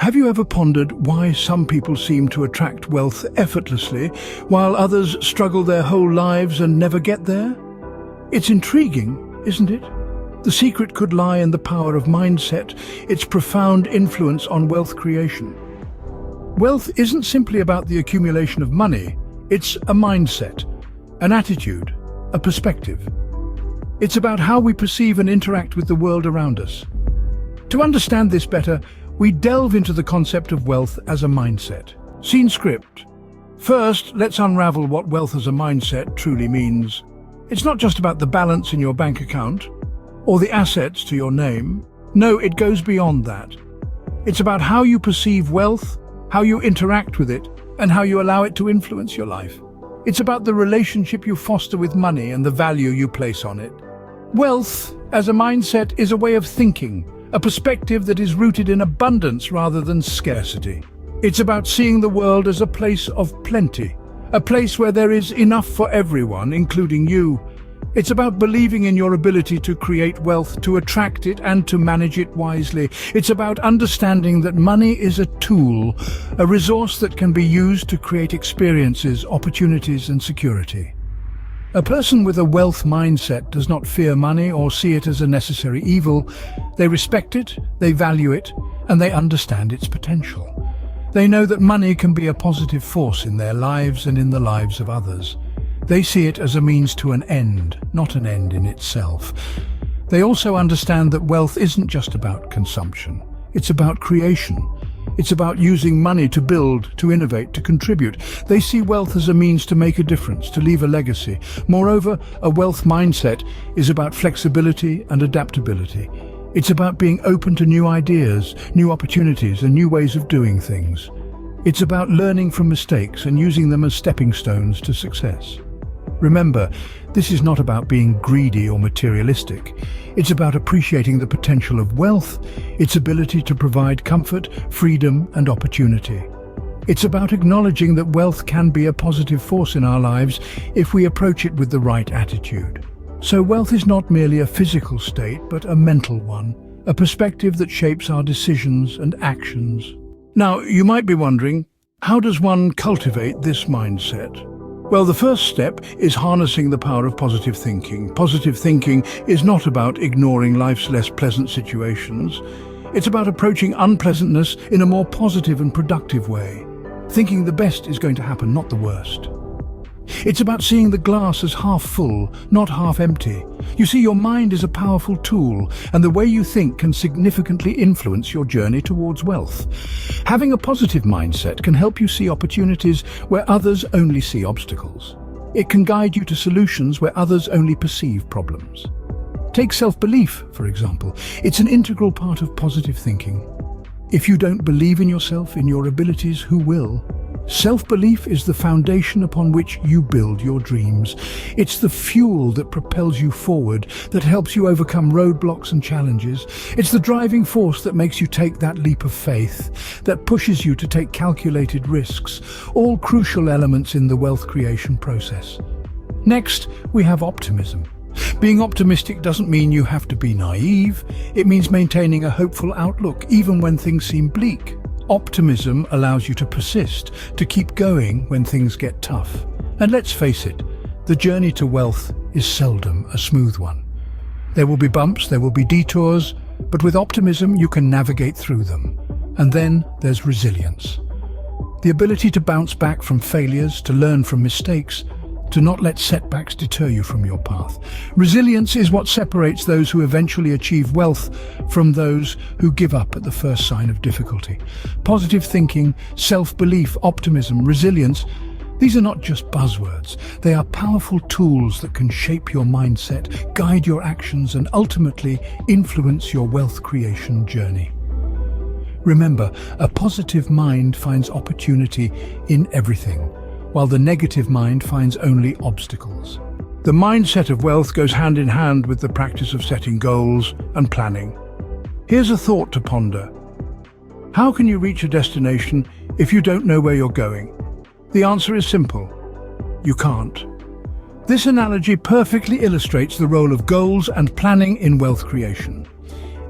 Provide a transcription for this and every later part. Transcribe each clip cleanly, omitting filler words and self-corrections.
Have you ever pondered why some people seem to attract wealth effortlessly, while others struggle their whole lives and never get there? It's intriguing, isn't it? The secret could lie in the power of mindset, its profound influence on wealth creation. Wealth isn't simply about the accumulation of money, it's a mindset, an attitude, a perspective. It's about how we perceive and interact with the world around us. To understand this better, we delve into the concept of wealth as a mindset. Scene script. First, let's unravel what wealth as a mindset truly means. It's not just about the balance in your bank account or the assets to your name. No, it goes beyond that. It's about how you perceive wealth, how you interact with it, and how you allow it to influence your life. It's about the relationship you foster with money and the value you place on it. Wealth as a mindset is a way of thinking, a perspective that is rooted in abundance rather than scarcity. It's about seeing the world as a place of plenty, a place where there is enough for everyone, including you. It's about believing in your ability to create wealth, to attract it, and to manage it wisely. It's about understanding that money is a tool, a resource that can be used to create experiences, opportunities, and security. A person with a wealth mindset does not fear money or see it as a necessary evil. They respect it, they value it, and they understand its potential. They know that money can be a positive force in their lives and in the lives of others. They see it as a means to an end, not an end in itself. They also understand that wealth isn't just about consumption. It's about creation. It's about using money to build, to innovate, to contribute. They see wealth as a means to make a difference, to leave a legacy. Moreover, a wealth mindset is about flexibility and adaptability. It's about being open to new ideas, new opportunities, and new ways of doing things. It's about learning from mistakes and using them as stepping stones to success. Remember, this is not about being greedy or materialistic. It's about appreciating the potential of wealth, its ability to provide comfort, freedom, and opportunity. It's about acknowledging that wealth can be a positive force in our lives if we approach it with the right attitude. So wealth is not merely a physical state, but a mental one, a perspective that shapes our decisions and actions. Now, you might be wondering, how does one cultivate this mindset? Well, the first step is harnessing the power of positive thinking. Positive thinking is not about ignoring life's less pleasant situations. It's about approaching unpleasantness in a more positive and productive way. Thinking the best is going to happen, not the worst. It's about seeing the glass as half full, not half empty. You see, your mind is a powerful tool, and the way you think can significantly influence your journey towards wealth. Having a positive mindset can help you see opportunities where others only see obstacles. It can guide you to solutions where others only perceive problems. Take self-belief, for example. It's an integral part of positive thinking. If you don't believe in yourself, in your abilities, who will? Self-belief is the foundation upon which you build your dreams. It's the fuel that propels you forward, that helps you overcome roadblocks and challenges. It's the driving force that makes you take that leap of faith, that pushes you to take calculated risks, all crucial elements in the wealth creation process. Next, we have optimism. Being optimistic doesn't mean you have to be naive. It means maintaining a hopeful outlook, even when things seem bleak. Optimism allows you to persist, to keep going when things get tough. And let's face it, the journey to wealth is seldom a smooth one. There will be bumps, there will be detours, but with optimism you can navigate through them. And then there's resilience. The ability to bounce back from failures, to learn from mistakes, to not let setbacks deter you from your path. Resilience is what separates those who eventually achieve wealth from those who give up at the first sign of difficulty. Positive thinking, self-belief, optimism, resilience, these are not just buzzwords. They are powerful tools that can shape your mindset, guide your actions, and ultimately influence your wealth creation journey. Remember, a positive mind finds opportunity in everything, while the negative mind finds only obstacles. The mindset of wealth goes hand in hand with the practice of setting goals and planning. Here's a thought to ponder. How can you reach a destination if you don't know where you're going? The answer is simple. You can't. This analogy perfectly illustrates the role of goals and planning in wealth creation.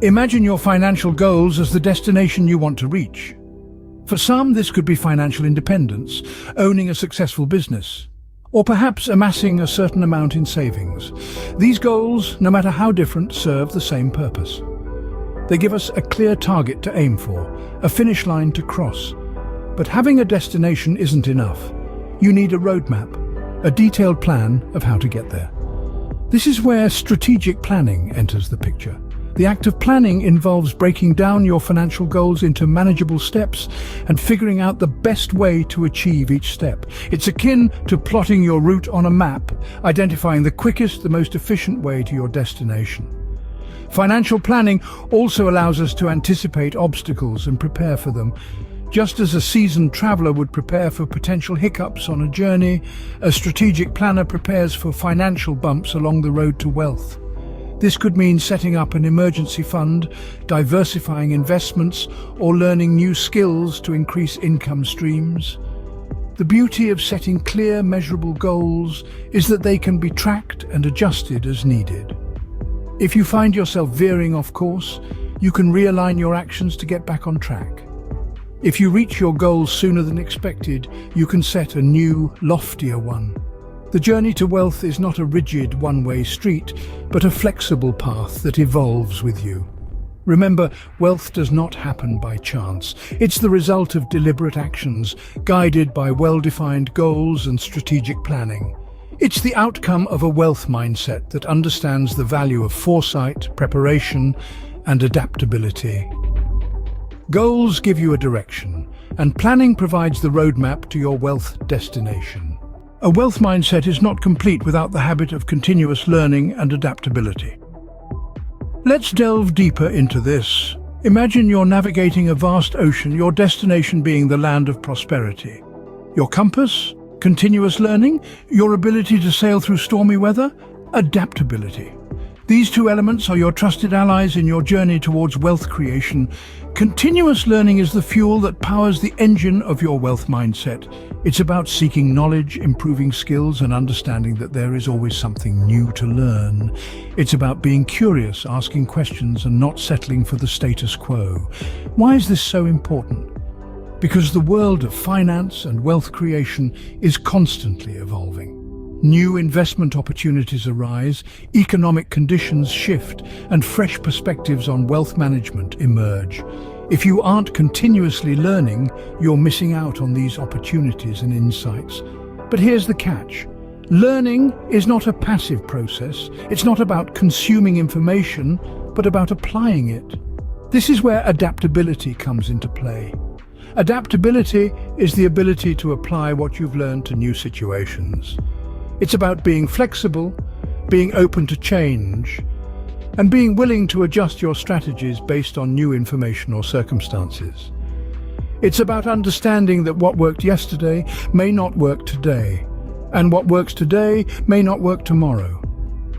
Imagine your financial goals as the destination you want to reach. For some, this could be financial independence, owning a successful business, or perhaps amassing a certain amount in savings. These goals, no matter how different, serve the same purpose. They give us a clear target to aim for, a finish line to cross. But having a destination isn't enough. You need a roadmap, a detailed plan of how to get there. This is where strategic planning enters the picture. The act of planning involves breaking down your financial goals into manageable steps and figuring out the best way to achieve each step. It's akin to plotting your route on a map, identifying the quickest, the most efficient way to your destination. Financial planning also allows us to anticipate obstacles and prepare for them. Just as a seasoned traveler would prepare for potential hiccups on a journey, a strategic planner prepares for financial bumps along the road to wealth. This could mean setting up an emergency fund, diversifying investments, or learning new skills to increase income streams. The beauty of setting clear, measurable goals is that they can be tracked and adjusted as needed. If you find yourself veering off course, you can realign your actions to get back on track. If you reach your goals sooner than expected, you can set a new, loftier one. The journey to wealth is not a rigid one-way street, but a flexible path that evolves with you. Remember, wealth does not happen by chance. It's the result of deliberate actions, guided by well-defined goals and strategic planning. It's the outcome of a wealth mindset that understands the value of foresight, preparation, and adaptability. Goals give you a direction, and planning provides the roadmap to your wealth destination. A wealth mindset is not complete without the habit of continuous learning and adaptability. Let's delve deeper into this. Imagine you're navigating a vast ocean, your destination being the land of prosperity. Your compass? Continuous learning? Your ability to sail through stormy weather? Adaptability. These two elements are your trusted allies in your journey towards wealth creation. Continuous learning is the fuel that powers the engine of your wealth mindset. It's about seeking knowledge, improving skills, and understanding that there is always something new to learn. It's about being curious, asking questions, and not settling for the status quo. Why is this so important? Because the world of finance and wealth creation is constantly evolving. New investment opportunities arise, economic conditions shift, and fresh perspectives on wealth management emerge. If you aren't continuously learning, you're missing out on these opportunities and insights. But here's the catch. Learning is not a passive process. It's not about consuming information, but about applying it. This is where adaptability comes into play. Adaptability is the ability to apply what you've learned to new situations. It's about being flexible, being open to change, and being willing to adjust your strategies based on new information or circumstances. It's about understanding that what worked yesterday may not work today, and what works today may not work tomorrow.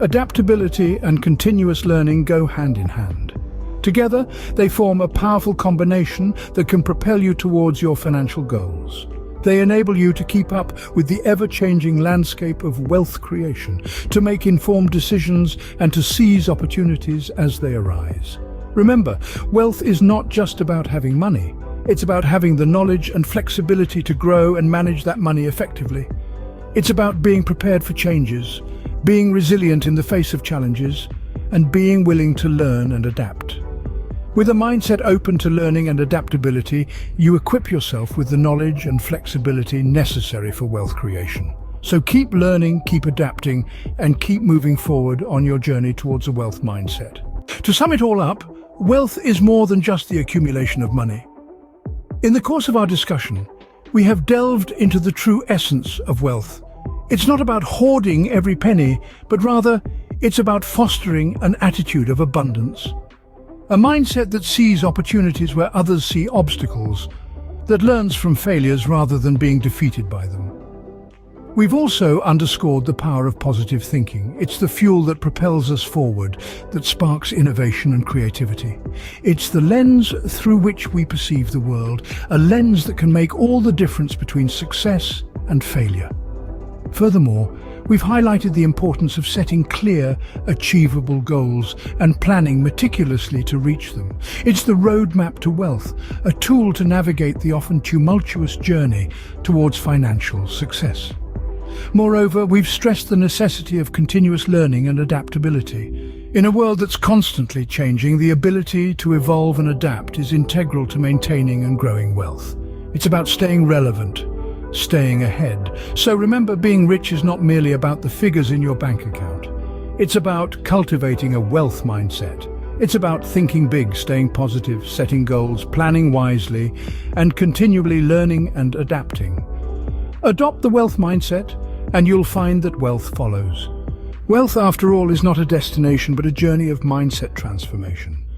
Adaptability and continuous learning go hand in hand. Together, they form a powerful combination that can propel you towards your financial goals. They enable you to keep up with the ever-changing landscape of wealth creation, to make informed decisions and to seize opportunities as they arise. Remember, wealth is not just about having money. It's about having the knowledge and flexibility to grow and manage that money effectively. It's about being prepared for changes, being resilient in the face of challenges, and being willing to learn and adapt. With a mindset open to learning and adaptability, you equip yourself with the knowledge and flexibility necessary for wealth creation. So keep learning, keep adapting, and keep moving forward on your journey towards a wealth mindset. To sum it all up, wealth is more than just the accumulation of money. In the course of our discussion, we have delved into the true essence of wealth. It's not about hoarding every penny, but rather, it's about fostering an attitude of abundance. A mindset that sees opportunities where others see obstacles, that learns from failures rather than being defeated by them. We've also underscored the power of positive thinking. It's the fuel that propels us forward, that sparks innovation and creativity. It's the lens through which we perceive the world, a lens that can make all the difference between success and failure. Furthermore, we've highlighted the importance of setting clear, achievable goals and planning meticulously to reach them. It's the roadmap to wealth, a tool to navigate the often tumultuous journey towards financial success. Moreover, we've stressed the necessity of continuous learning and adaptability. In a world that's constantly changing, the ability to evolve and adapt is integral to maintaining and growing wealth. It's about staying relevant, staying ahead. So remember, being rich is not merely about the figures in your bank account. It's about cultivating a wealth mindset. It's about thinking big, staying positive, setting goals, planning wisely, and continually learning and adapting. Adopt the wealth mindset, and you'll find that wealth follows. Wealth, after all, is not a destination but a journey of mindset transformation.